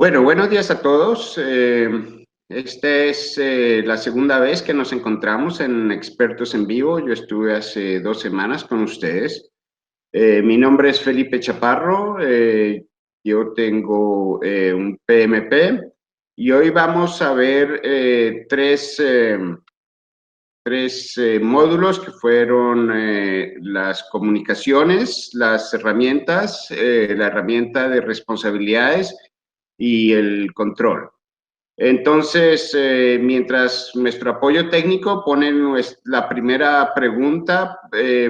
Bueno, buenos días a todos. Esta es la segunda vez que nos encontramos en Expertos en Vivo. Yo estuve hace 2 semanas con ustedes. Mi nombre es Felipe Chaparro. Yo tengo un PMP y hoy vamos a ver tres módulos que fueron las comunicaciones, las herramientas, la herramienta de responsabilidades y el control. Entonces, mientras nuestro apoyo técnico pone la primera pregunta,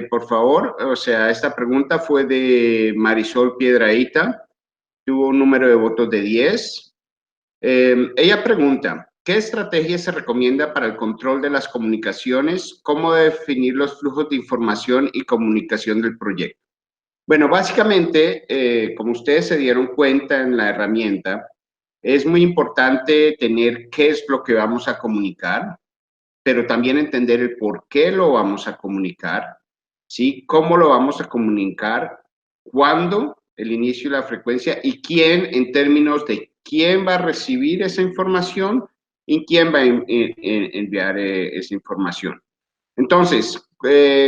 por favor, o sea, esta pregunta fue de Marisol Piedrahita, tuvo un número de votos de 10. Ella pregunta, ¿qué estrategia se recomienda para el control de las comunicaciones? ¿Cómo definir los flujos de información y comunicación del proyecto? Bueno, básicamente, como ustedes se dieron cuenta en la herramienta, es muy importante tener qué es lo que vamos a comunicar, pero también entender el por qué lo vamos a comunicar, ¿sí? Cómo lo vamos a comunicar, cuándo, el inicio y la frecuencia, y quién en términos de quién va a recibir esa información y quién va a enviar esa información. Entonces,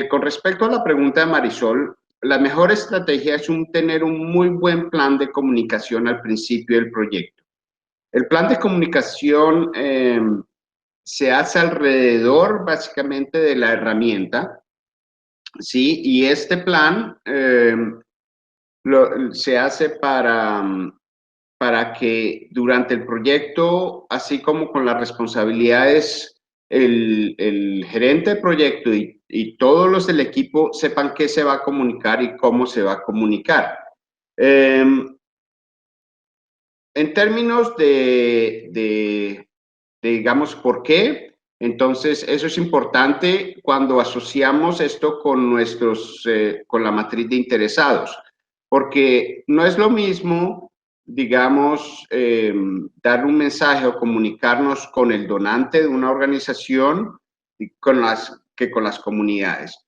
con respecto a la pregunta de Marisol, la mejor estrategia es tener un muy buen plan de comunicación al principio del proyecto. El plan de comunicación se hace alrededor básicamente de la herramienta, ¿sí? Y este plan se hace para que durante el proyecto, así como con las responsabilidades, el gerente de proyecto y todos los del equipo sepan qué se va a comunicar y cómo se va a comunicar. En términos de, digamos, ¿por qué? Entonces, eso es importante cuando asociamos esto con con la matriz de interesados, porque no es lo mismo, digamos, dar un mensaje o comunicarnos con el donante de una organización que con las comunidades.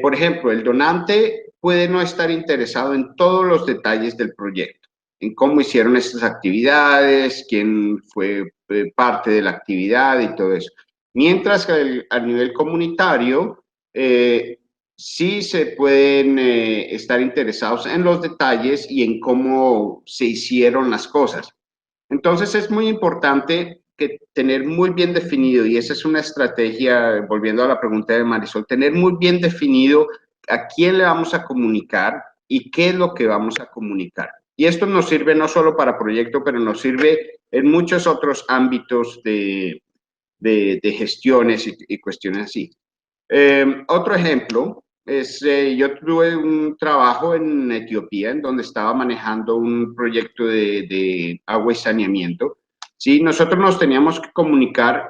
Por ejemplo, el donante puede no estar interesado en todos los detalles del proyecto, en cómo hicieron estas actividades, quién fue parte de la actividad y todo eso. Mientras que a nivel comunitario, sí se pueden estar interesados en los detalles y en cómo se hicieron las cosas. Entonces es muy importante que tener muy bien definido, y esa es una estrategia, volviendo a la pregunta de Marisol, tener muy bien definido a quién le vamos a comunicar y qué es lo que vamos a comunicar. Y esto nos sirve no solo para proyecto, pero nos sirve en muchos otros ámbitos de gestiones y cuestiones así. Otro ejemplo es, yo tuve un trabajo en Etiopía en donde estaba manejando un proyecto de agua y saneamiento. Sí, nosotros nos teníamos que comunicar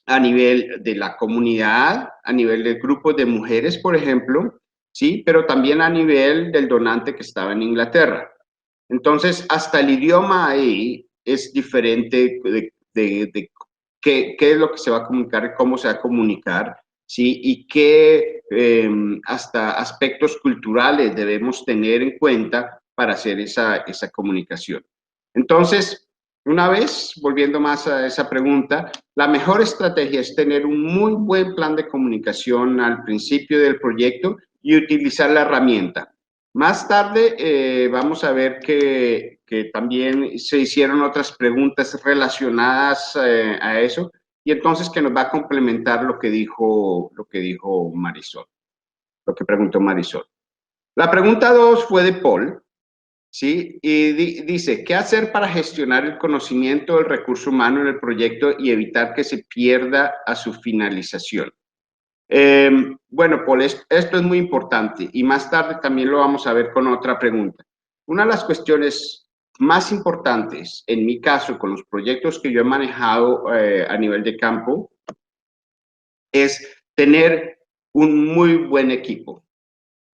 a nivel de la comunidad, a nivel del grupo de mujeres, por ejemplo, sí, pero también a nivel del donante que estaba en Inglaterra. Entonces, hasta el idioma ahí es diferente de qué es lo que se va a comunicar, cómo se va a comunicar, ¿sí? Y qué hasta aspectos culturales debemos tener en cuenta para hacer esa comunicación. Entonces, una vez, volviendo más a esa pregunta, la mejor estrategia es tener un muy buen plan de comunicación al principio del proyecto y utilizar la herramienta. Más tarde vamos a ver que también se hicieron otras preguntas relacionadas a eso, y entonces que nos va a complementar lo que dijo Marisol, lo que preguntó Marisol. La pregunta 2 fue de Paul, ¿sí? Y dice, ¿qué hacer para gestionar el conocimiento del recurso humano en el proyecto y evitar que se pierda a su finalización? Bueno, Paul, esto es muy importante y más tarde también lo vamos a ver con otra pregunta. Una de las cuestiones más importantes, en mi caso, con los proyectos que yo he manejado a nivel de campo, es tener un muy buen equipo.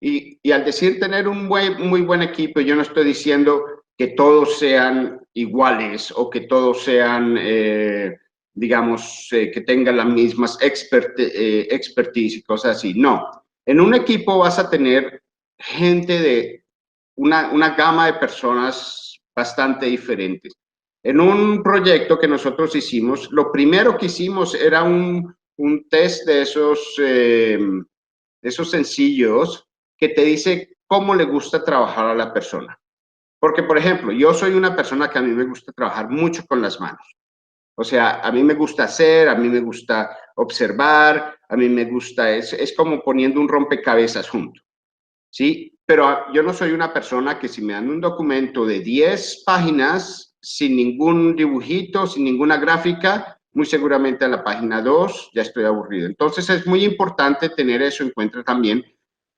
Y al decir tener un muy buen equipo, yo no estoy diciendo que todos sean iguales o que todos sean, digamos, que tengan las mismas expertise y cosas así. No, en un equipo vas a tener gente de una gama de personas bastante diferentes. En un proyecto que nosotros hicimos, lo primero que hicimos era un test de esos sencillos que te dice cómo le gusta trabajar a la persona. Porque, por ejemplo, yo soy una persona que a mí me gusta trabajar mucho con las manos. O sea, a mí me gusta hacer, a mí me gusta observar, a mí me gusta, es como poniendo un rompecabezas junto, ¿sí? Pero yo no soy una persona que si me dan un documento de 10 páginas, sin ningún dibujito, sin ninguna gráfica, muy seguramente a la página 2 ya estoy aburrido. Entonces es muy importante tener eso en cuenta también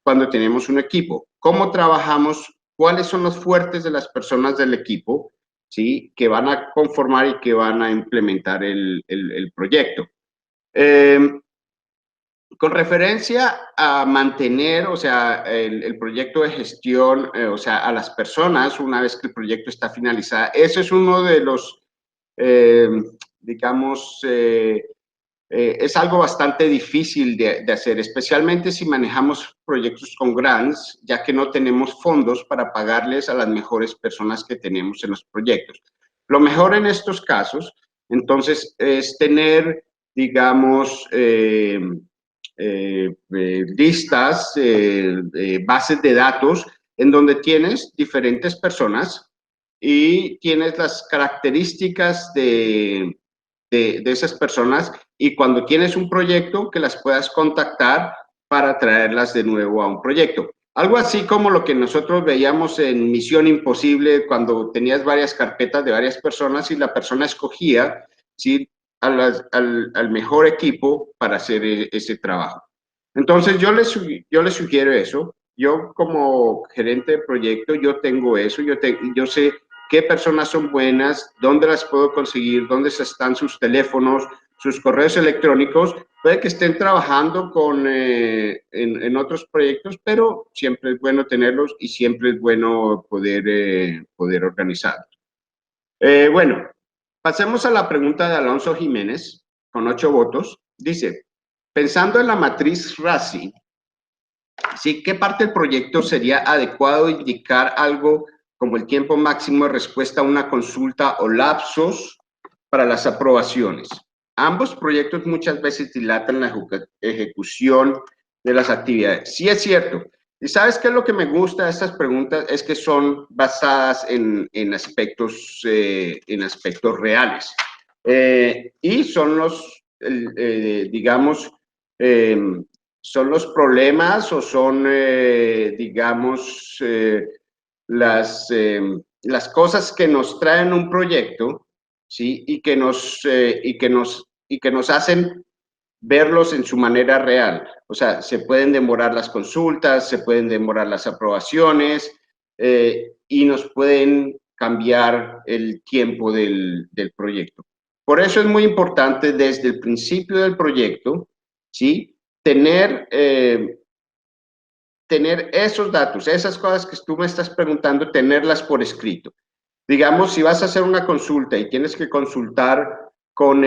cuando tenemos un equipo. ¿Cómo trabajamos? ¿Cuáles son los fuertes de las personas del equipo? ¿Sí? Que van a conformar y que van a implementar el proyecto. Con referencia a mantener, o sea, el proyecto de gestión, o sea, a las personas una vez que el proyecto está finalizado, eso es uno de los, eh, digamos, es algo bastante difícil de hacer, especialmente si manejamos proyectos con grants, ya que no tenemos fondos para pagarles a las mejores personas que tenemos en los proyectos. Lo mejor en estos casos, entonces, es tener, digamos, listas, bases de datos, en donde tienes diferentes personas y tienes las características de esas personas y cuando tienes un proyecto que las puedas contactar para traerlas de nuevo a un proyecto. Algo así como lo que nosotros veíamos en Misión Imposible, cuando tenías varias carpetas de varias personas y la persona escogía, ¿sí? al mejor equipo para hacer ese trabajo. Entonces yo les sugiero eso. Yo como gerente de proyecto, yo tengo eso, yo sé qué personas son buenas, dónde las puedo conseguir, dónde están sus teléfonos, sus correos electrónicos. Puede que estén trabajando en otros proyectos, pero siempre es bueno tenerlos y siempre es bueno poder organizarlos. Bueno, pasemos a la pregunta de Alonso Jiménez, con 8 votos. Dice, pensando en la matriz RACI, ¿sí? ¿Qué parte del proyecto sería adecuado indicar algo como el tiempo máximo de respuesta a una consulta o lapsos para las aprobaciones? Ambos proyectos muchas veces dilatan la ejecución de las actividades. Sí es cierto. ¿Y sabes qué es lo que me gusta de estas preguntas? Es que son basadas en aspectos reales. Y son digamos, eh, son los problemas o son, digamos, las cosas que nos traen un proyecto, ¿sí? Y que nos hacen verlos en su manera real. O sea, se pueden demorar las consultas, se pueden demorar las aprobaciones y nos pueden cambiar el tiempo del proyecto. Por eso es muy importante desde el principio del proyecto, ¿sí? Tener esos datos, esas cosas que tú me estás preguntando, tenerlas por escrito. Digamos, si vas a hacer una consulta y tienes que consultar con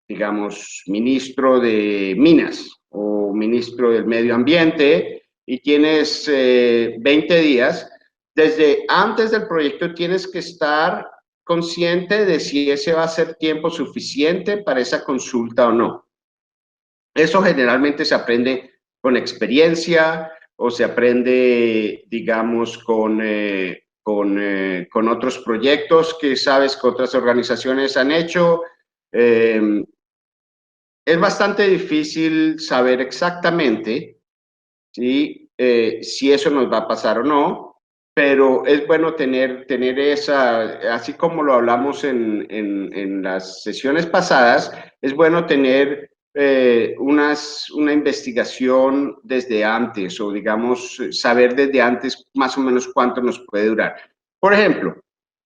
digamos, ministro de Minas o ministro del Medio Ambiente y tienes 20 días, desde antes del proyecto tienes que estar consciente de si ese va a ser tiempo suficiente para esa consulta o no. Eso generalmente se aprende con experiencia o se aprende, digamos, con otros proyectos que sabes que otras organizaciones han hecho. Eh, es bastante difícil saber exactamente, ¿sí? Si eso nos va a pasar o no, pero es bueno tener esa, así como lo hablamos en las sesiones pasadas, es bueno tener una investigación desde antes o digamos saber desde antes más o menos cuánto nos puede durar. Por ejemplo,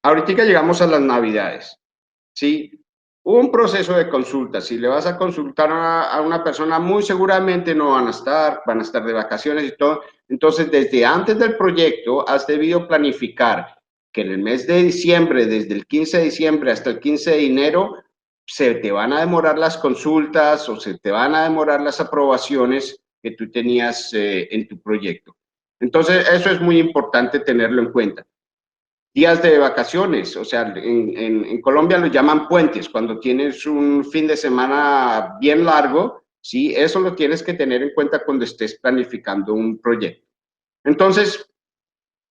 ahorita llegamos a las Navidades, ¿sí? Un proceso de consulta. Si le vas a consultar a una persona, muy seguramente no van a estar de vacaciones y todo. Entonces, desde antes del proyecto, has debido planificar que en el mes de diciembre, desde el 15 de diciembre hasta el 15 de enero, se te van a demorar las consultas o se te van a demorar las aprobaciones que tú tenías en tu proyecto. Entonces, eso es muy importante tenerlo en cuenta. días de vacaciones, o sea, en Colombia lo llaman puentes, cuando tienes un fin de semana bien largo, ¿sí? Eso lo tienes que tener en cuenta cuando estés planificando un proyecto. Entonces,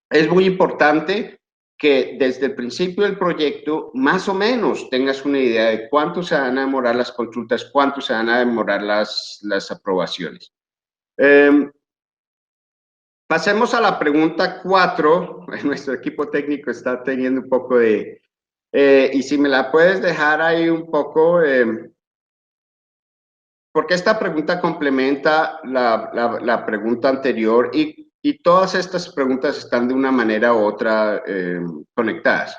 es muy importante que desde el principio del proyecto más o menos tengas una idea de cuánto se van a demorar las consultas, cuánto se van a demorar las aprobaciones. Pasemos a la pregunta 4. Nuestro equipo técnico está teniendo un poco de... y si me la puedes dejar ahí un poco, porque esta pregunta complementa la pregunta anterior y todas estas preguntas están de una manera u otra conectadas.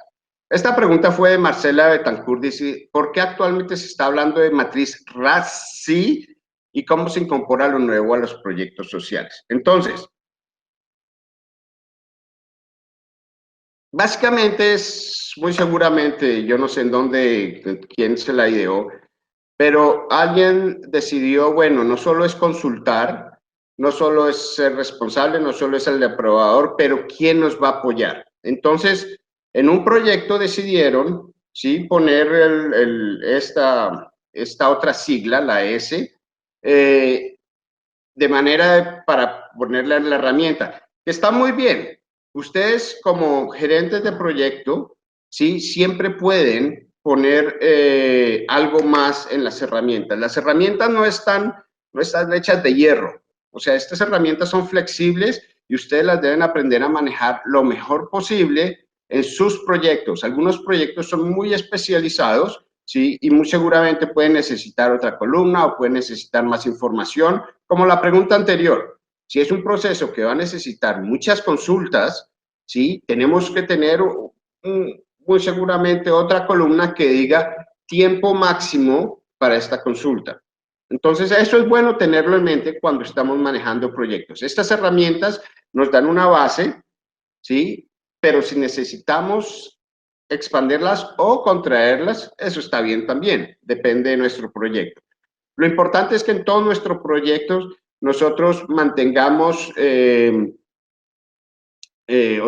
Esta pregunta fue de Marcela Betancourt, dice, ¿por qué actualmente se está hablando de matriz RACI y cómo se incorpora lo nuevo a los proyectos sociales? Entonces, básicamente es muy seguramente, yo no sé en dónde, quién se la ideó, pero alguien decidió, bueno, no solo es consultar, no solo es ser responsable, no solo es el aprobador, pero ¿quién nos va a apoyar? Entonces, en un proyecto decidieron, sí, poner esta otra sigla, la S, de manera para ponerle la herramienta. Está muy bien. Ustedes como gerentes de proyecto, sí, siempre pueden poner algo más en las herramientas. Las herramientas no están hechas de hierro. O sea, estas herramientas son flexibles y ustedes las deben aprender a manejar lo mejor posible en sus proyectos. Algunos proyectos son muy especializados, ¿sí? Y muy seguramente pueden necesitar otra columna o pueden necesitar más información, como la pregunta anterior. Si es un proceso que va a necesitar muchas consultas, ¿sí? Tenemos que tener muy seguramente otra columna que diga tiempo máximo para esta consulta. Entonces, eso es bueno tenerlo en mente cuando estamos manejando proyectos. Estas herramientas nos dan una base, ¿sí? Pero si necesitamos expandirlas o contraerlas, eso está bien también, depende de nuestro proyecto. Lo importante es que en todos nuestros proyectos nosotros mantengamos, o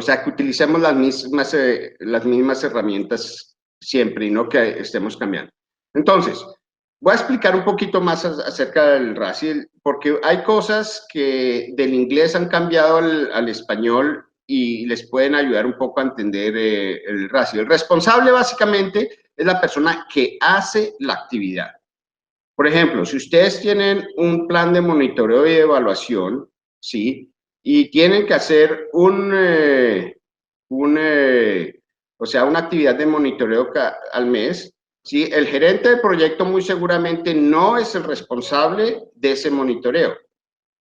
sea, que utilicemos las mismas herramientas siempre y no que estemos cambiando. Entonces, voy a explicar un poquito más acerca del RACI, porque hay cosas que del inglés han cambiado al español y les pueden ayudar un poco a entender el RACI. El responsable básicamente es la persona que hace la actividad. Por ejemplo, si ustedes tienen un plan de monitoreo y evaluación, ¿sí? Y tienen que hacer o sea, una actividad de monitoreo al mes, ¿sí? El gerente del proyecto muy seguramente no es el responsable de ese monitoreo.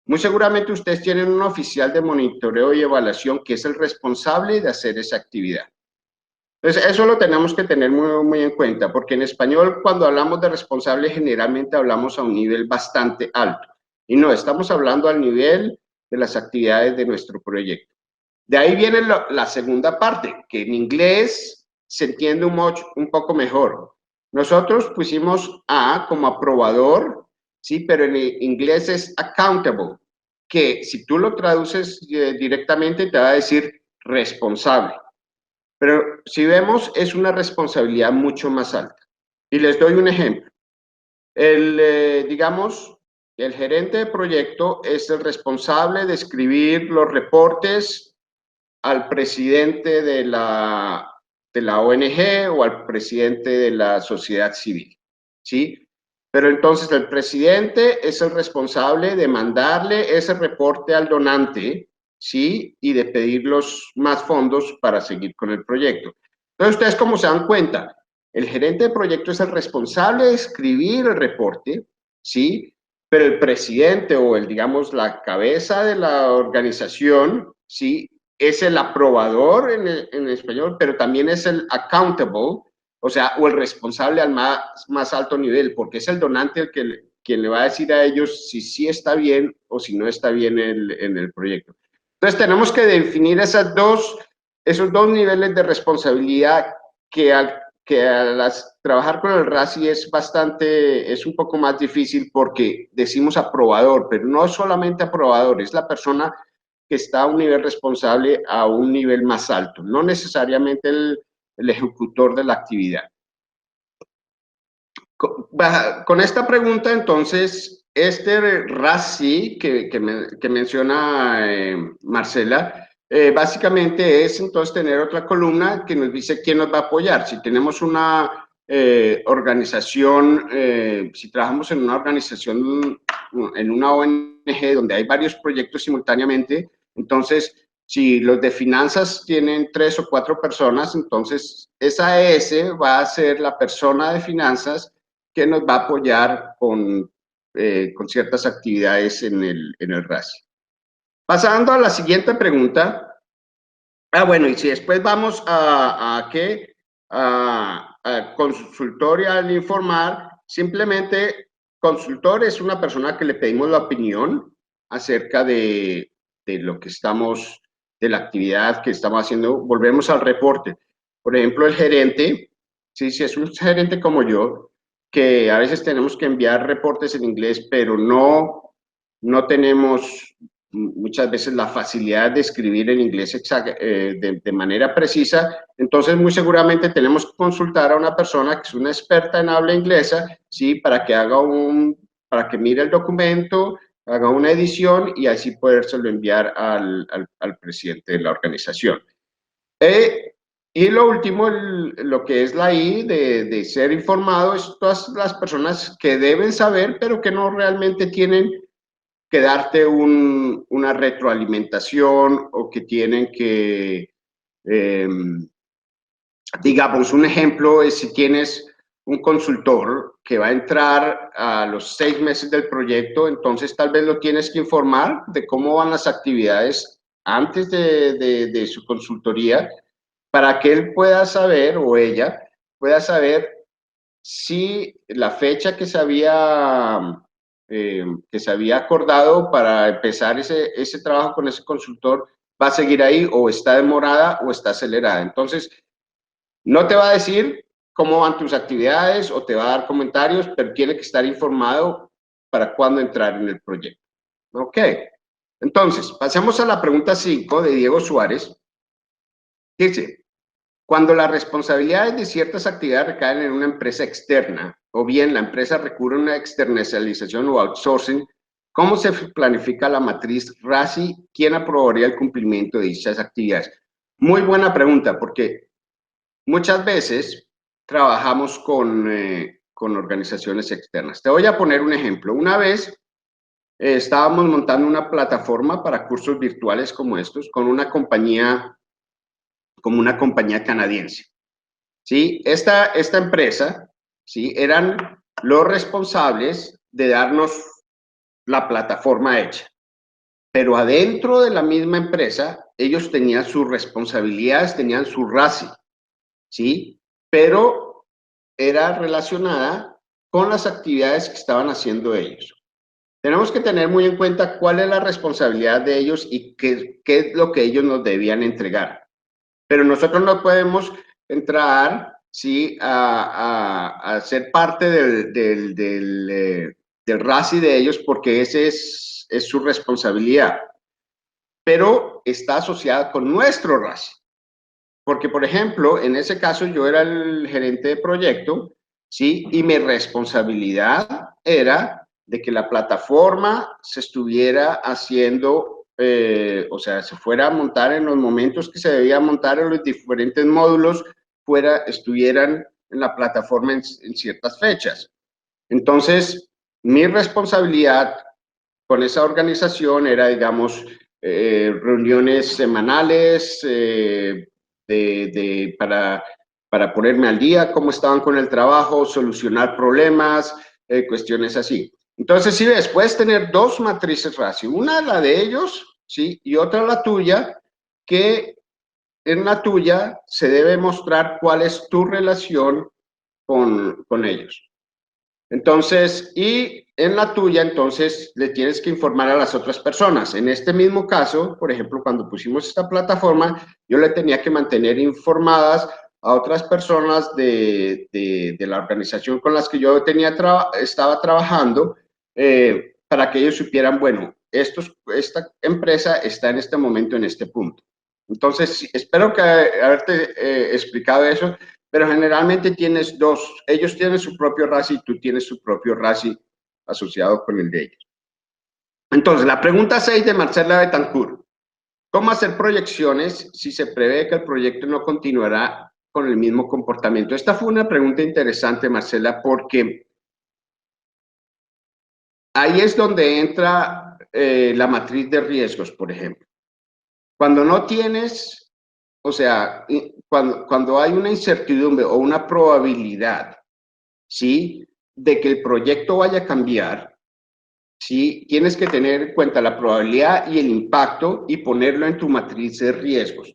Muy seguramente ustedes tienen un oficial de monitoreo y evaluación que es el responsable de hacer esa actividad. Entonces, eso lo tenemos que tener muy, muy en cuenta, porque en español cuando hablamos de responsable generalmente hablamos a un nivel bastante alto. Y no, estamos hablando al nivel de las actividades de nuestro proyecto. De ahí viene la segunda parte, que en inglés se entiende un poco mejor. Nosotros pusimos A como aprobador, sí, pero en inglés es accountable, que si tú lo traduces directamente te va a decir responsable. Pero si vemos, es una responsabilidad mucho más alta. Y les doy un ejemplo. Digamos, el gerente de proyecto es el responsable de escribir los reportes al presidente de la ONG o al presidente de la sociedad civil, ¿sí? Pero entonces el presidente es el responsable de mandarle ese reporte al donante, ¿sí? Y de pedir los más fondos para seguir con el proyecto. Entonces, ustedes como se dan cuenta, el gerente de proyecto es el responsable de escribir el reporte, ¿sí? Pero el presidente o digamos, la cabeza de la organización, ¿sí? Es el aprobador en español, pero también es el accountable, o sea, o el responsable al más alto nivel, porque es el donante el que quien le va a decir a ellos si sí está bien o si no está bien en el proyecto. Entonces tenemos que definir esos dos niveles de responsabilidad que trabajar con el RACI es un poco más difícil porque decimos aprobador, pero no solamente aprobador, es la persona que está a un nivel responsable a un nivel más alto, no necesariamente el ejecutor de la actividad. Con esta pregunta, entonces, este RACI que menciona Marcela, básicamente es entonces tener otra columna que nos dice quién nos va a apoyar. Si tenemos una organización, si trabajamos en una organización, en una ONG donde hay varios proyectos simultáneamente, entonces, si los de finanzas tienen 3 o 4 personas, entonces esa S va a ser la persona de finanzas que nos va a apoyar con ciertas actividades en el RACI. Pasando a la siguiente pregunta. Bueno, y si después vamos a qué, a consultor y al informar, simplemente consultor es una persona que le pedimos la opinión acerca de lo que estamos, de la actividad que estamos haciendo. Volvemos al reporte. Por ejemplo, el gerente, sí, si es un gerente como yo, que a veces tenemos que enviar reportes en inglés, pero no tenemos muchas veces la facilidad de escribir en inglés de manera precisa, entonces muy seguramente tenemos que consultar a una persona que es una experta en habla inglesa, ¿sí? Para que mire el documento, haga una edición y así podérselo enviar al presidente de la organización. Y lo último, lo que es la I de ser informado, es todas las personas que deben saber, pero que no realmente tienen que darte una retroalimentación o que tienen que, digamos, un ejemplo es si tienes un consultor que va a entrar a los 6 meses del proyecto, entonces tal vez lo tienes que informar de cómo van las actividades antes de su consultoría para que él pueda saber o ella pueda saber si la fecha que se había acordado para empezar ese trabajo con ese consultor va a seguir ahí o está demorada o está acelerada. Entonces, no te va a decir cómo van tus actividades o te va a dar comentarios, pero tiene que estar informado para cuándo entrar en el proyecto. Ok. Entonces, pasemos a la pregunta 5 de Diego Suárez. Dice, cuando las responsabilidades de ciertas actividades recaen en una empresa externa, o bien la empresa recurre a una externalización o outsourcing, ¿cómo se planifica la matriz RACI? ¿Quién aprobaría el cumplimiento de dichas actividades? Muy buena pregunta, porque muchas veces trabajamos con organizaciones externas. Te voy a poner un ejemplo. Una vez estábamos montando una plataforma para cursos virtuales como estos con una compañía canadiense. ¿Sí? Esta empresa, ¿sí? Eran los responsables de darnos la plataforma hecha. Pero adentro de la misma empresa, ellos tenían sus responsabilidades, tenían su RACI, ¿sí? Pero era relacionada con las actividades que estaban haciendo ellos. Tenemos que tener muy en cuenta cuál es la responsabilidad de ellos y qué es lo que ellos nos debían entregar. Pero nosotros no podemos entrar, ¿sí? a ser parte del RACI de ellos porque ese es su responsabilidad. Pero está asociada con nuestro RACI. Porque, por ejemplo, en ese caso yo era el gerente de proyecto, ¿sí? Y mi responsabilidad era de que la plataforma se estuviera haciendo, o sea, se fuera a montar en los momentos que se debía montar en los diferentes módulos, estuvieran en la plataforma en ciertas fechas. Entonces, mi responsabilidad con esa organización era, digamos, reuniones semanales para ponerme al día, cómo estaban con el trabajo, solucionar problemas, cuestiones así. Entonces, sí ves, puedes tener dos matrices RACI, una la de ellos, ¿sí? Y otra la tuya, que en la tuya se debe mostrar cuál es tu relación con ellos. Entonces, y en la tuya, entonces, le tienes que informar a las otras personas. En este mismo caso, por ejemplo, cuando pusimos esta plataforma, yo le tenía que mantener informadas a otras personas de la organización con las que yo estaba trabajando, para que ellos supieran, bueno, esta empresa está en este momento, en este punto. Entonces, espero que haberte explicado eso, pero generalmente tienes dos, ellos tienen su propio RASI y tú tienes su propio RASI asociado con el de ellos. Entonces, la pregunta 6 de Marcela Betancourt. ¿Cómo hacer proyecciones si se prevé que el proyecto no continuará con el mismo comportamiento? Esta fue una pregunta interesante, Marcela, porque ahí es donde entra la matriz de riesgos, por ejemplo. Cuando no tienes, o sea, cuando hay una incertidumbre o una probabilidad, ¿sí?, de que el proyecto vaya a cambiar, ¿sí?, tienes que tener en cuenta la probabilidad y el impacto y ponerlo en tu matriz de riesgos.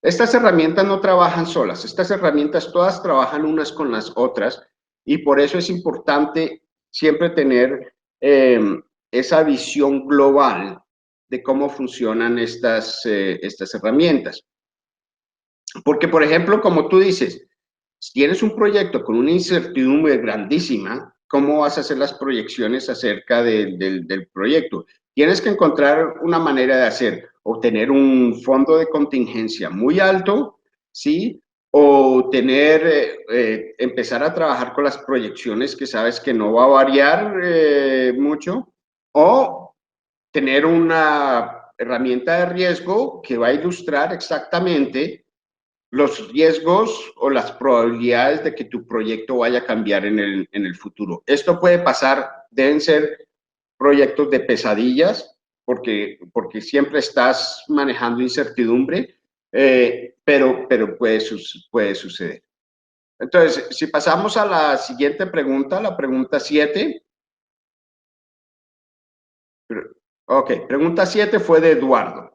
Estas herramientas no trabajan solas, estas herramientas todas trabajan unas con las otras y por eso es importante siempre tener esa visión global de cómo funcionan estas herramientas. Porque, por ejemplo, como tú dices, si tienes un proyecto con una incertidumbre grandísima, ¿cómo vas a hacer las proyecciones acerca del proyecto? Tienes que encontrar una manera de hacer, o tener un fondo de contingencia muy alto, ¿sí? O empezar a trabajar con las proyecciones que sabes que no va a variar mucho, o tener una herramienta de riesgo que va a ilustrar exactamente los riesgos o las probabilidades de que tu proyecto vaya a cambiar en el futuro. Esto puede pasar, deben ser proyectos de pesadillas, porque siempre estás manejando incertidumbre, pero puede suceder. Entonces, si pasamos a la siguiente pregunta, la pregunta 7. Ok, pregunta 7 fue de Eduardo.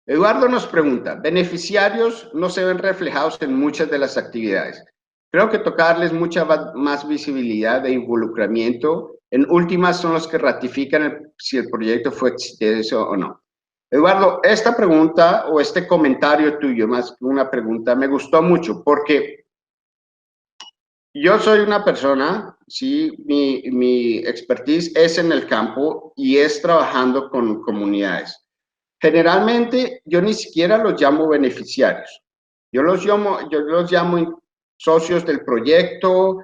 Eduardo nos pregunta, beneficiarios no se ven reflejados en muchas de las actividades. Creo que toca darles mucha más visibilidad e involucramiento. En últimas son los que ratifican si el proyecto fue exitoso o no. Eduardo, esta pregunta o este comentario tuyo, más que una pregunta, me gustó mucho porque yo soy una persona, sí, mi expertise es en el campo y es trabajando con comunidades. Generalmente yo ni siquiera los llamo beneficiarios. Yo los llamo socios del proyecto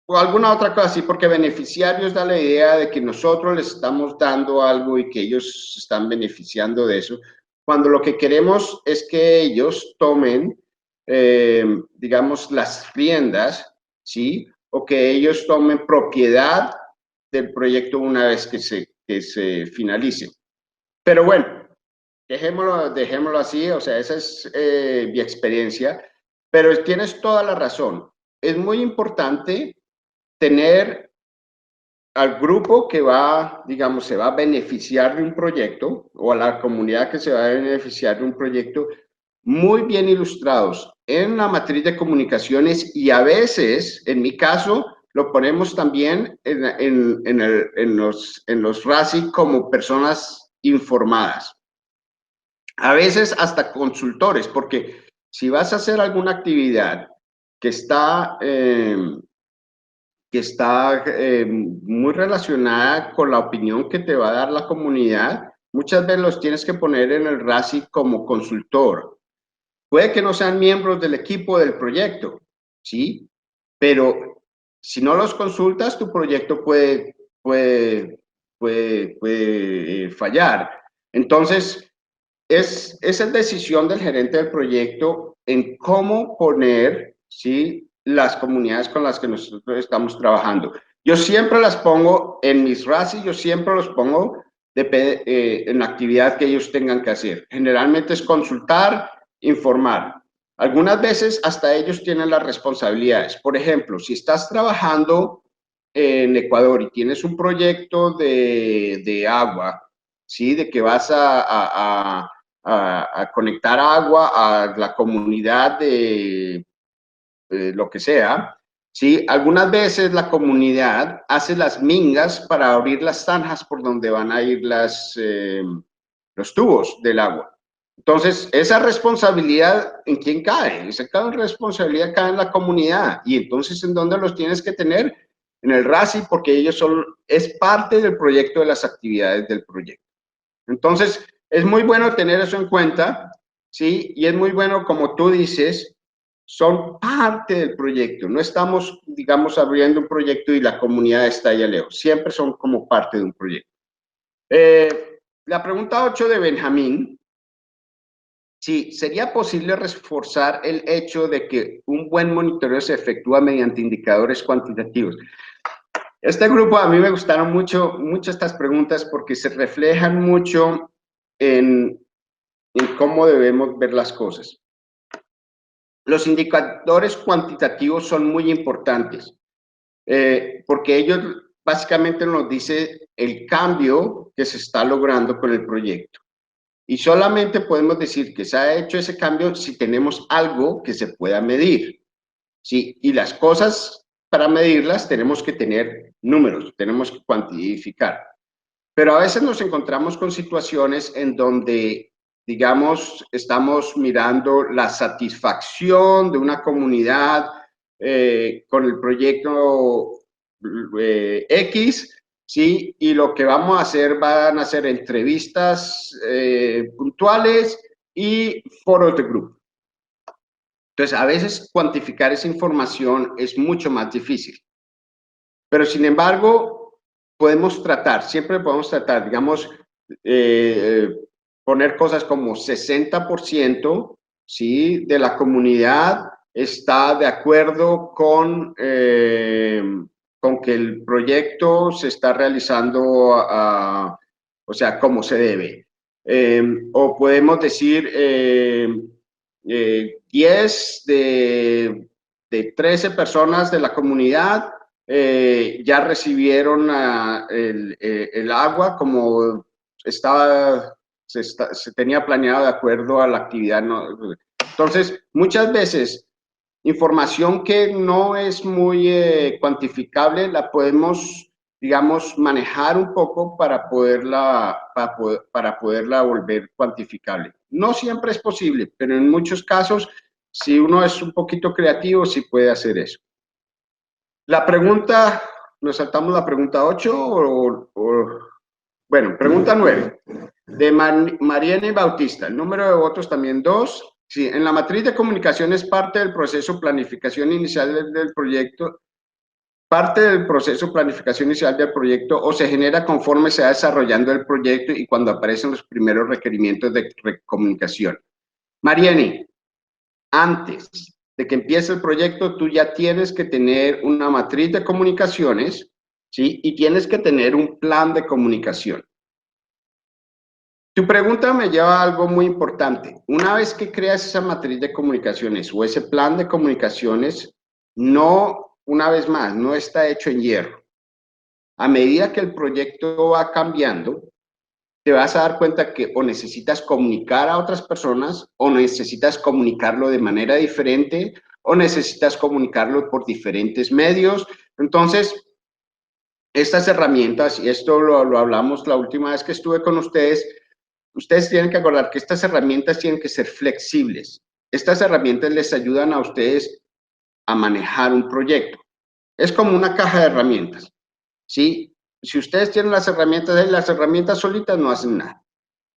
o alguna otra cosa así, porque beneficiarios da la idea de que nosotros les estamos dando algo y que ellos se están beneficiando de eso, cuando lo que queremos es que ellos tomen, digamos, las riendas, ¿sí? O que ellos tomen propiedad del proyecto una vez que se finalice. Pero bueno, dejémoslo así, o sea, esa es mi experiencia, pero tienes toda la razón. Es muy importante tener al grupo que va, digamos, se va a beneficiar de un proyecto o a la comunidad que se va a beneficiar de un proyecto muy bien ilustrados en la matriz de comunicaciones y a veces, en mi caso, lo ponemos también en los RASI como personas informadas. A veces hasta consultores, porque si vas a hacer alguna actividad que está muy relacionada con la opinión que te va a dar la comunidad, muchas veces los tienes que poner en el RASI como consultor. Puede que no sean miembros del equipo del proyecto, ¿sí? Pero si no los consultas, tu proyecto puede fallar. Entonces, esa es decisión del gerente del proyecto en cómo poner, ¿sí?, las comunidades con las que nosotros estamos trabajando. Yo siempre las pongo en mis RASI, yo siempre los pongo en la actividad que ellos tengan que hacer. Generalmente es consultar, informar. Algunas veces hasta ellos tienen las responsabilidades. Por ejemplo, si estás trabajando en Ecuador y tienes un proyecto de agua, ¿sí?, de que vas a conectar agua a la comunidad de lo que sea, ¿sí? Algunas veces la comunidad hace las mingas para abrir las zanjas por donde van a ir los tubos del agua. Entonces, esa responsabilidad, ¿en quién cae? Esa responsabilidad cae en la comunidad. Y entonces, ¿en dónde los tienes que tener? en el RACI, porque ellos es parte del proyecto, de las actividades del proyecto. Entonces, es muy bueno tener eso en cuenta, ¿sí? Y es muy bueno, como tú dices, son parte del proyecto. No estamos, digamos, abriendo un proyecto y la comunidad está allá lejos. Siempre son como parte de un proyecto. La pregunta 8 de Benjamín. Sí, sería posible reforzar el hecho de que un buen monitoreo se efectúa mediante indicadores cuantitativos. Este grupo a mí me gustaron mucho estas preguntas porque se reflejan mucho en cómo debemos ver las cosas. Los indicadores cuantitativos son muy importantes porque ellos básicamente nos dicen el cambio que se está logrando con el proyecto. Y solamente podemos decir que se ha hecho ese cambio si tenemos algo que se pueda medir. ¿Sí? Y las cosas, para medirlas, tenemos que tener números, tenemos que cuantificar. Pero a veces nos encontramos con situaciones en donde, digamos, estamos mirando la satisfacción de una comunidad con el proyecto X, ¿sí? Y lo que vamos a hacer van a ser entrevistas puntuales y foros de grupo. Entonces, a veces cuantificar esa información es mucho más difícil. Pero, sin embargo, podemos tratar, siempre podemos tratar, digamos, poner cosas como 60%, ¿sí? De la comunidad está de acuerdo con que el proyecto se está realizando, o sea, como se debe. O podemos decir 10 de 13 personas de la comunidad ya recibieron el agua como se tenía planeado de acuerdo a la actividad. ¿No? Entonces, muchas veces, información que no es muy cuantificable, la podemos, digamos, manejar un poco para poderla volver cuantificable. No siempre es posible, pero en muchos casos, si uno es un poquito creativo, sí puede hacer eso. La pregunta, ¿nos saltamos la pregunta 8 bueno, pregunta 9, de Mariana Bautista, el número de votos también 2. Sí, en la matriz de comunicación es parte del proceso planificación inicial del proyecto, parte del proceso planificación inicial del proyecto o se genera conforme se va desarrollando el proyecto y cuando aparecen los primeros requerimientos de comunicación. Mariani, antes de que empiece el proyecto, tú ya tienes que tener una matriz de comunicaciones, ¿sí? Y tienes que tener un plan de comunicación. Tu pregunta me lleva a algo muy importante. Una vez que creas esa matriz de comunicaciones o ese plan de comunicaciones, no, una vez más, no está hecho en hierro. A medida que el proyecto va cambiando, te vas a dar cuenta que o necesitas comunicar a otras personas o necesitas comunicarlo de manera diferente o necesitas comunicarlo por diferentes medios. Entonces, estas herramientas, y esto lo hablamos la última vez que estuve con ustedes tienen que acordar que estas herramientas tienen que ser flexibles. Estas herramientas les ayudan a ustedes a manejar un proyecto. Es como una caja de herramientas, ¿sí? Si ustedes tienen las herramientas solitas no hacen nada.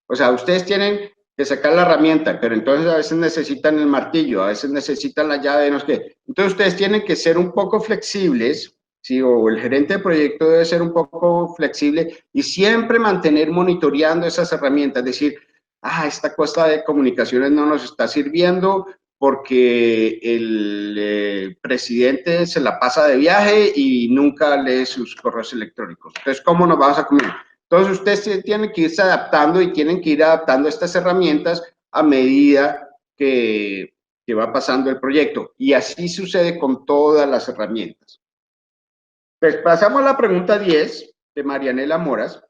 O sea, ustedes tienen que sacar la herramienta, pero entonces a veces necesitan el martillo, a veces necesitan la llave, no sé qué. Entonces ustedes tienen que ser un poco flexibles, ¿sí? O el gerente de proyecto debe ser un poco flexible y siempre mantener monitoreando esas herramientas, decir, esta cosa de comunicaciones no nos está sirviendo porque el presidente se la pasa de viaje y nunca lee sus correos electrónicos. Entonces, ¿cómo nos vamos a comunicar? Entonces, ustedes tienen que irse adaptando y tienen que ir adaptando estas herramientas a medida que va pasando el proyecto. Y así sucede con todas las herramientas. Pues pasamos a la pregunta 10 de Marianela Moras.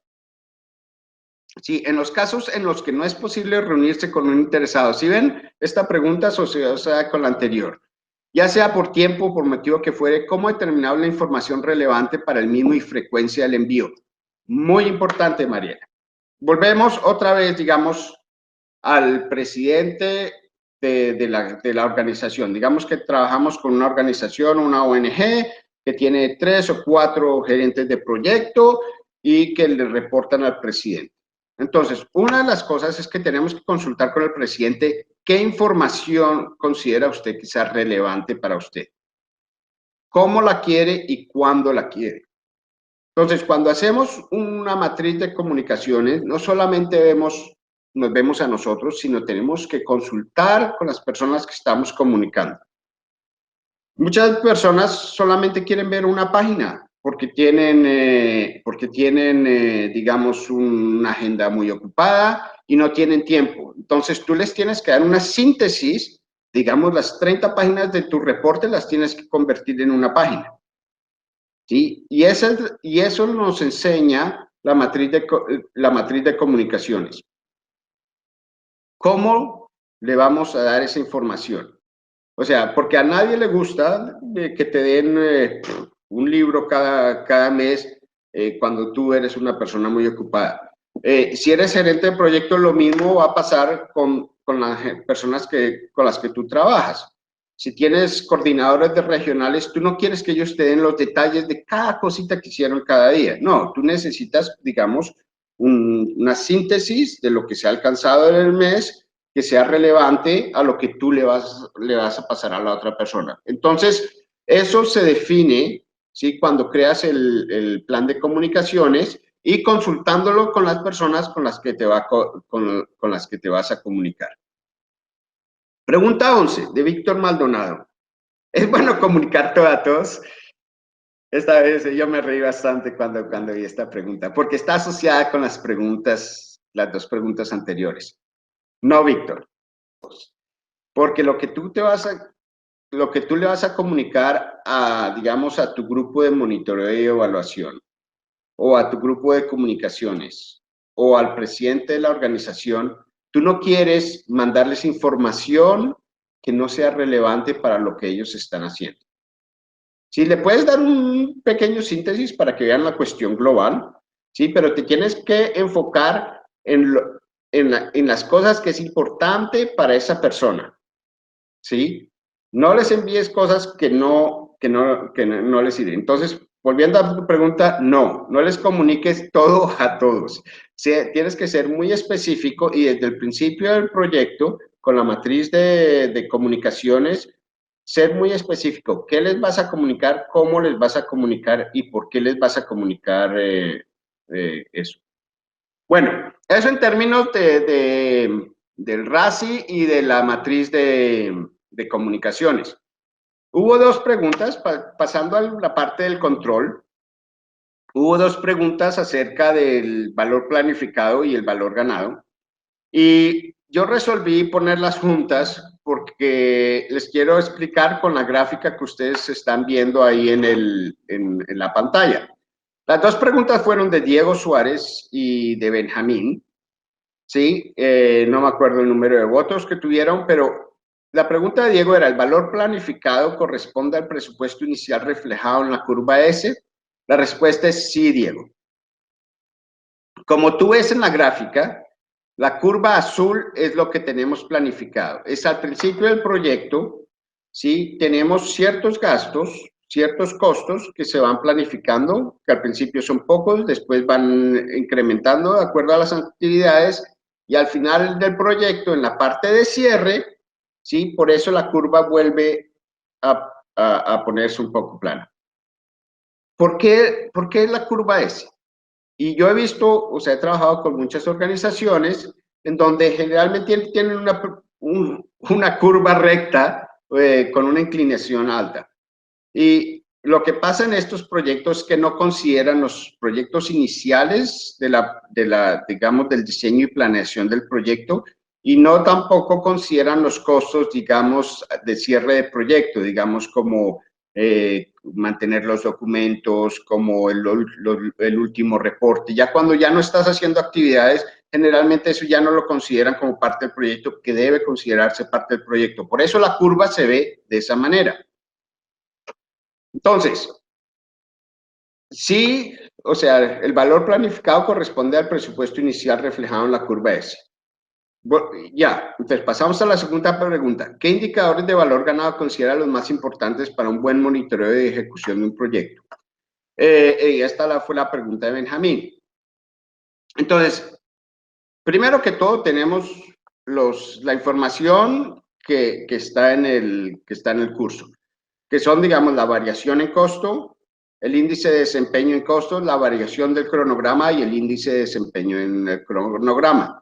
Sí, en los casos en los que no es posible reunirse con un interesado, si ven esta pregunta asociada con la anterior, ya sea por tiempo o por motivo que fuere, ¿cómo determinar la información relevante para el mismo y frecuencia del envío? Muy importante, Mariana. Volvemos otra vez, digamos, al presidente de la organización. Digamos que trabajamos con una organización, una ONG, que tiene 3 o 4 gerentes de proyecto y que le reportan al presidente. Entonces, una de las cosas es que tenemos que consultar con el presidente qué información considera usted que sea relevante para usted, cómo la quiere y cuándo la quiere. Entonces, cuando hacemos una matriz de comunicaciones, no solamente nos vemos a nosotros, sino tenemos que consultar con las personas que estamos comunicando. Muchas personas solamente quieren ver una página porque tienen, digamos, una agenda muy ocupada y no tienen tiempo. Entonces, tú les tienes que dar una síntesis, digamos, las 30 páginas de tu reporte las tienes que convertir en una página. ¿Sí? Y eso nos enseña la matriz de comunicaciones. ¿Cómo le vamos a dar esa información? O sea, porque a nadie le gusta que te den un libro cada mes cuando tú eres una persona muy ocupada. Si eres gerente de proyecto, lo mismo va a pasar con las personas con las que tú trabajas. Si tienes coordinadores de regionales, tú no quieres que ellos te den los detalles de cada cosita que hicieron cada día. No, tú necesitas, digamos, una síntesis de lo que se ha alcanzado en el mes, que sea relevante a lo que tú le vas a pasar a la otra persona. Entonces, eso se define, ¿sí? Cuando creas el plan de comunicaciones y consultándolo con las personas con las que con las que te vas a comunicar. Pregunta 11, de Víctor Maldonado. ¿Es bueno comunicar datos? Esta vez yo me reí bastante cuando vi esta pregunta, porque está asociada con las dos preguntas anteriores. No, Víctor, porque lo que tú le vas a comunicar digamos, a tu grupo de monitoreo y evaluación, o a tu grupo de comunicaciones, o al presidente de la organización, tú no quieres mandarles información que no sea relevante para lo que ellos están haciendo. Sí, le puedes dar un pequeño síntesis para que vean la cuestión global, sí, pero te tienes que enfocar en las cosas que es importante para esa persona, sí. No les envíes cosas que no les sirven. Entonces, volviendo a tu pregunta, no les comuniques todo a todos. Sí, tienes que ser muy específico y desde el principio del proyecto, con la matriz de comunicaciones, ser muy específico. ¿Qué les vas a comunicar? ¿Cómo les vas a comunicar? ¿Y por qué les vas a comunicar eso? Bueno, eso en términos del RACI y de la matriz de comunicaciones. Hubo dos preguntas, pasando a la parte del control, hubo dos preguntas acerca del valor planificado y el valor ganado. Y yo resolví ponerlas juntas porque les quiero explicar con la gráfica que ustedes están viendo ahí en la pantalla. Las dos preguntas fueron de Diego Suárez y de Benjamín, ¿sí? No me acuerdo el número de votos que tuvieron, pero la pregunta de Diego era, ¿el valor planificado corresponde al presupuesto inicial reflejado en la curva S? La respuesta es sí, Diego. Como tú ves en la gráfica, la curva azul es lo que tenemos planificado. Es al principio del proyecto, ¿sí? Tenemos ciertos gastos, ciertos costos que se van planificando, que al principio son pocos, después van incrementando de acuerdo a las actividades y al final del proyecto, en la parte de cierre, ¿sí? Por eso la curva vuelve a ponerse un poco plana. ¿Por qué la curva S? Y yo he visto, o sea, he trabajado con muchas organizaciones en donde generalmente tienen una curva recta con una inclinación alta. Y lo que pasa en estos proyectos es que no consideran los proyectos iniciales digamos, del diseño y planeación del proyecto y no tampoco consideran los costos, digamos, de cierre de proyecto, digamos, como mantener los documentos, como el último reporte. Ya cuando ya no estás haciendo actividades, generalmente eso ya no lo consideran como parte del proyecto, que debe considerarse parte del proyecto. Por eso la curva se ve de esa manera. Entonces, sí, o sea, el valor planificado corresponde al presupuesto inicial reflejado en la curva S. Ya, entonces pasamos a la segunda pregunta. ¿Qué indicadores de valor ganado considera los más importantes para un buen monitoreo de ejecución de un proyecto? Esta fue la pregunta de Benjamín. Entonces, primero que todo tenemos la información que está en el curso, que son, digamos, la variación en costo, el índice de desempeño en costos, la variación del cronograma y el índice de desempeño en el cronograma.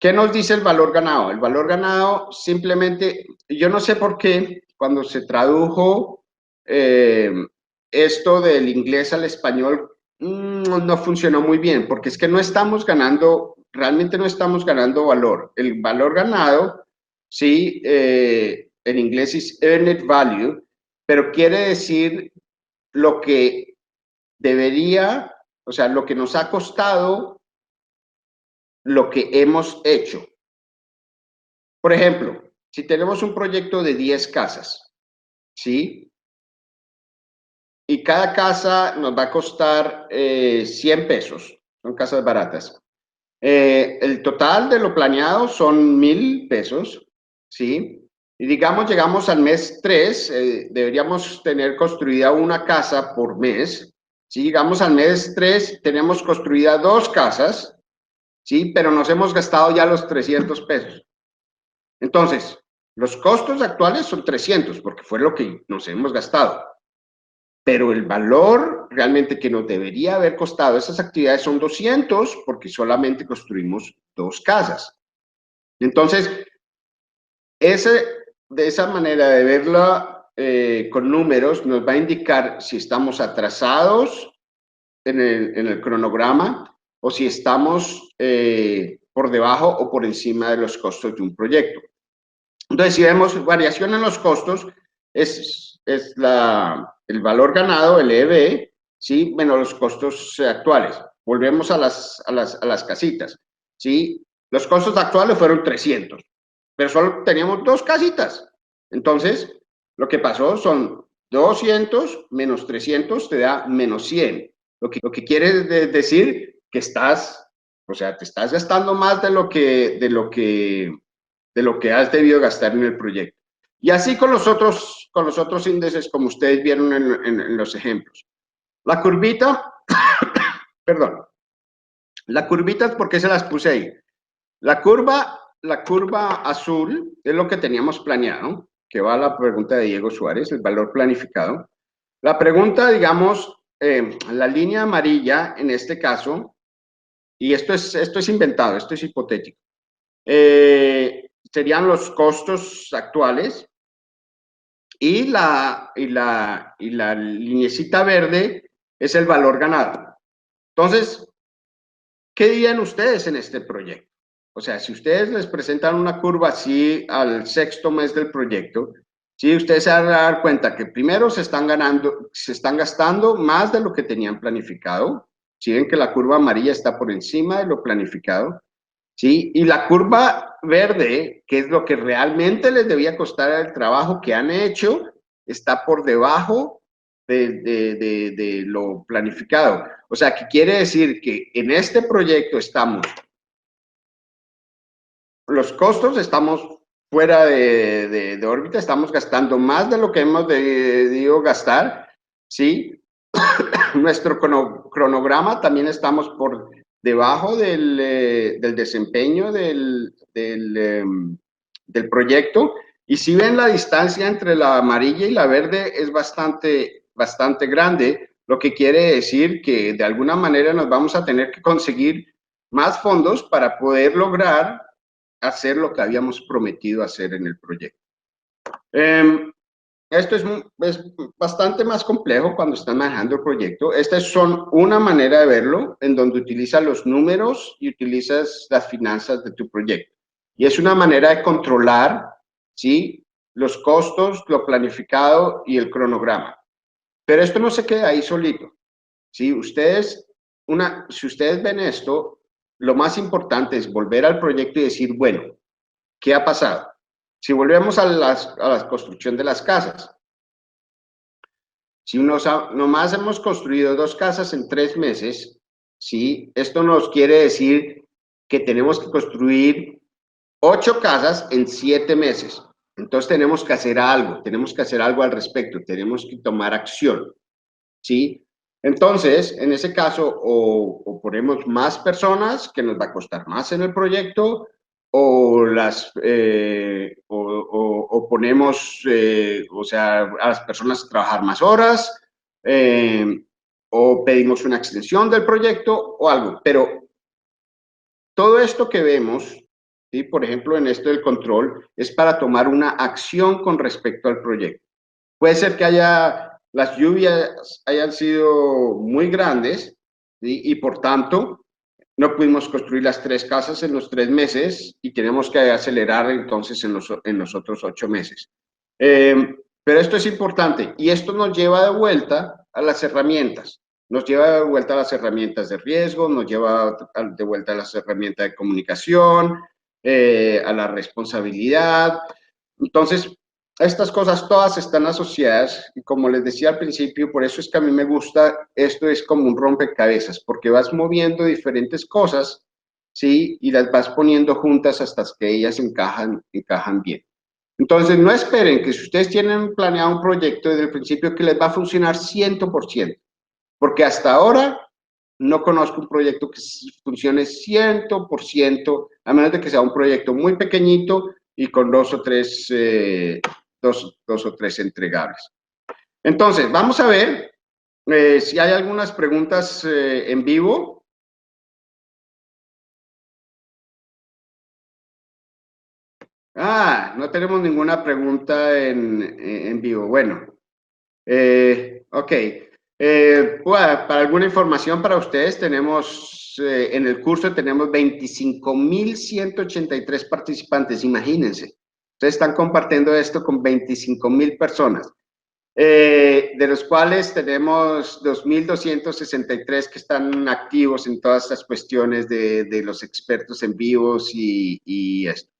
¿Qué nos dice el valor ganado? El valor ganado simplemente, yo no sé por qué cuando se tradujo esto del inglés al español no funcionó muy bien, porque es que no estamos ganando, realmente no estamos ganando valor. El valor ganado, sí, en inglés es earned value, pero quiere decir lo que debería, o sea, lo que nos ha costado, lo que hemos hecho. Por ejemplo, si tenemos un proyecto de 10 casas, ¿sí? Y cada casa nos va a costar 100 pesos, son casas baratas. El total de lo planeado son 1,000 pesos, ¿sí? Y digamos, llegamos al mes 3, deberíamos tener construida una casa por mes. Si llegamos al mes 3, tenemos construida 2 casas, ¿sí? Pero nos hemos gastado ya los 300 pesos. Entonces, los costos actuales son 300 porque fue lo que nos hemos gastado, pero el valor realmente que nos debería haber costado esas actividades son 200 porque solamente construimos 2 casas. Entonces, de esa manera de verla con números nos va a indicar si estamos atrasados en el cronograma o si estamos por debajo o por encima de los costos de un proyecto. Entonces, si vemos variación en los costos, es el valor ganado, el EB, ¿sí? Menos los costos actuales. Volvemos a las casitas, ¿sí? Los costos actuales fueron 300, pero solo teníamos 2 casitas. Entonces, lo que pasó son 200 menos 300 te da menos 100. Lo que quiere decir que o sea, te estás gastando más de lo que has debido gastar en el proyecto. Y así con los otros índices, como ustedes vieron en los ejemplos. La curvita, perdón, la curvita, ¿por qué se las puse ahí? La curva azul es lo que teníamos planeado, que va a la pregunta de Diego Suárez, el valor planificado. La pregunta, digamos, la línea amarilla en este caso, y esto es inventado, esto es hipotético, serían los costos actuales y la linecita verde es el valor ganado. Entonces, ¿qué dirían ustedes en este proyecto? O sea, si ustedes les presentan una curva así al sexto mes del proyecto, sí, ustedes se van a dar cuenta que primero se están gastando más de lo que tenían planificado. Si ven que la curva amarilla está por encima de lo planificado, ¿sí? Y la curva verde, que es lo que realmente les debía costar el trabajo que han hecho, está por debajo de lo planificado. O sea, que quiere decir que en este proyecto los costos estamos fuera de órbita, estamos gastando más de lo que hemos debido gastar, ¿sí? Nuestro cronograma también estamos por debajo del desempeño del proyecto. Y si ven la distancia entre la amarilla y la verde es bastante grande, lo que quiere decir que de alguna manera nos vamos a tener que conseguir más fondos para poder lograr hacer lo que habíamos prometido hacer en el proyecto. Esto es bastante más complejo cuando están manejando el proyecto. Estas son una manera de verlo en donde utilizas los números y utilizas las finanzas de tu proyecto. Y es una manera de controlar, ¿sí? Los costos, lo planificado y el cronograma. Pero esto no se queda ahí solito. ¿Sí? Si ustedes ven esto, lo más importante es volver al proyecto y decir, bueno, ¿qué ha pasado? Si volvemos a la construcción de las casas, si nomás hemos construido 2 casas en 3 meses, ¿sí? Esto nos quiere decir que tenemos que construir 8 casas en 7 meses. Entonces tenemos que hacer algo al respecto, tenemos que tomar acción, ¿sí? Entonces, en ese caso, o ponemos más personas, que nos va a costar más en el proyecto, o ponemos, o sea, a las personas a trabajar más horas, eh, o pedimos una extensión del proyecto o algo. Pero todo esto que vemos, ¿sí? Por ejemplo, en esto del control, es para tomar una acción con respecto al proyecto. Puede ser que las lluvias hayan sido muy grandes, ¿sí? Y por tanto no pudimos construir las 3 casas en los 3 meses y tenemos que acelerar entonces en los otros 8 meses. Pero esto es importante y esto nos lleva de vuelta a las herramientas. Nos lleva de vuelta a las herramientas de riesgo, nos lleva de vuelta a las herramientas de comunicación, a la responsabilidad. Entonces, estas cosas todas están asociadas y como les decía al principio, por eso es que a mí me gusta, esto es como un rompecabezas, porque vas moviendo diferentes cosas, ¿sí? Y las vas poniendo juntas hasta que ellas encajan bien. Entonces, no esperen que si ustedes tienen planeado un proyecto desde el principio que les va a funcionar 100%, porque hasta ahora no conozco un proyecto que funcione 100%, a menos de que sea un proyecto muy pequeñito y con dos o tres entregables. Entonces, vamos a ver si hay algunas preguntas en vivo. No tenemos ninguna pregunta en vivo. Bueno, ok. Bueno, para alguna información para ustedes, tenemos en el curso tenemos 25.183 participantes, imagínense. Ustedes están compartiendo esto con 25.000 personas, de los cuales tenemos 2.263 que están activos en todas estas cuestiones de los expertos en vivos y esto.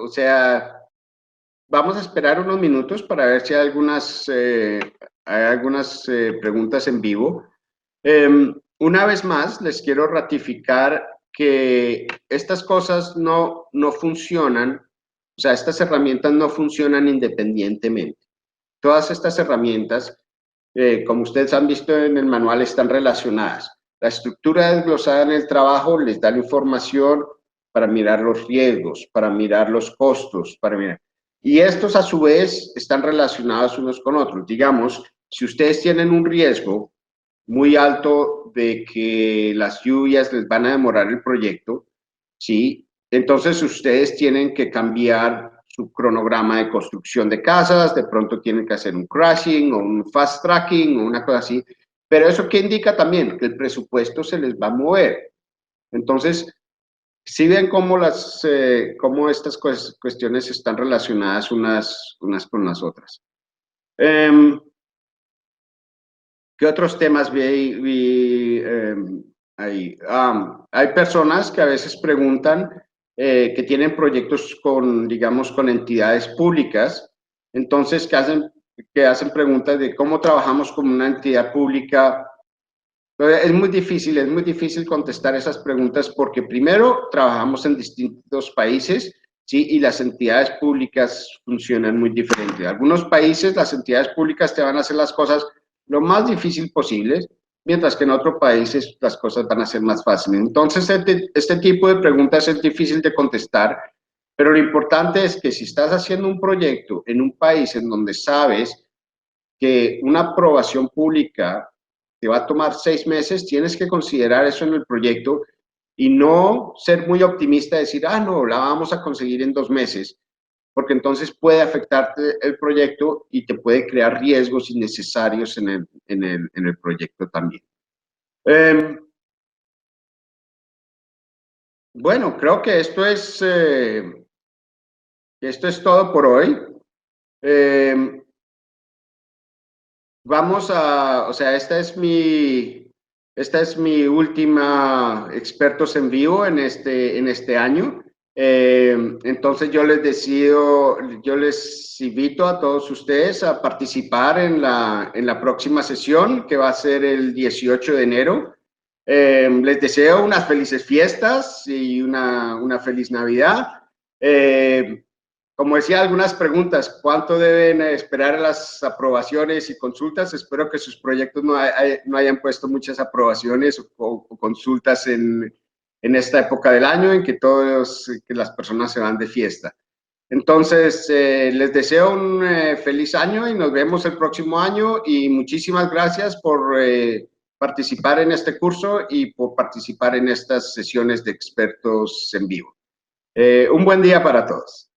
O sea, vamos a esperar unos minutos para ver si hay algunas preguntas en vivo. Una vez más, les quiero ratificar que estas cosas no funcionan, o sea, estas herramientas no funcionan independientemente. Todas estas herramientas, como ustedes han visto en el manual, están relacionadas. La estructura desglosada en el trabajo les da la información para mirar los riesgos, para mirar los costos, para mirar. Y estos a su vez están relacionados unos con otros. Digamos, si ustedes tienen un riesgo muy alto de que las lluvias les van a demorar el proyecto, ¿sí? Entonces ustedes tienen que cambiar su cronograma de construcción de casas, de pronto tienen que hacer un crashing o un fast tracking o una cosa así, pero eso qué indica también que el presupuesto se les va a mover. Entonces, si ven cómo estas cuestiones están relacionadas unas con las otras. ¿Qué otros temas vi ahí? Hay personas que a veces preguntan que tienen proyectos digamos, con entidades públicas, entonces que hacen preguntas de cómo trabajamos con una entidad pública. Es muy difícil contestar esas preguntas porque primero trabajamos en distintos países, ¿sí? Y las entidades públicas funcionan muy diferente. En algunos países las entidades públicas te van a hacer las cosas lo más difícil posible, mientras que en otros países las cosas van a ser más fáciles. Entonces, este tipo de preguntas es difícil de contestar, pero lo importante es que si estás haciendo un proyecto en un país en donde sabes que una aprobación pública te va a tomar 6 meses, tienes que considerar eso en el proyecto y no ser muy optimista, decir, no, la vamos a conseguir en 2 meses, porque entonces puede afectarte el proyecto y te puede crear riesgos innecesarios en el proyecto también. Bueno, creo que esto es todo por hoy. O sea, esta es mi última expertos en vivo en este año. Entonces yo les invito a todos ustedes a participar en la próxima sesión que va a ser el 18 de enero. Les deseo unas felices fiestas y una feliz Navidad. Como decía, algunas preguntas. ¿Cuánto deben esperar las aprobaciones y consultas? Espero que sus proyectos no hayan puesto muchas aprobaciones o consultas en esta época del año en que que las personas se van de fiesta. Entonces, les deseo un feliz año y nos vemos el próximo año y muchísimas gracias por participar en este curso y por participar en estas sesiones de expertos en vivo. Un buen día para todos.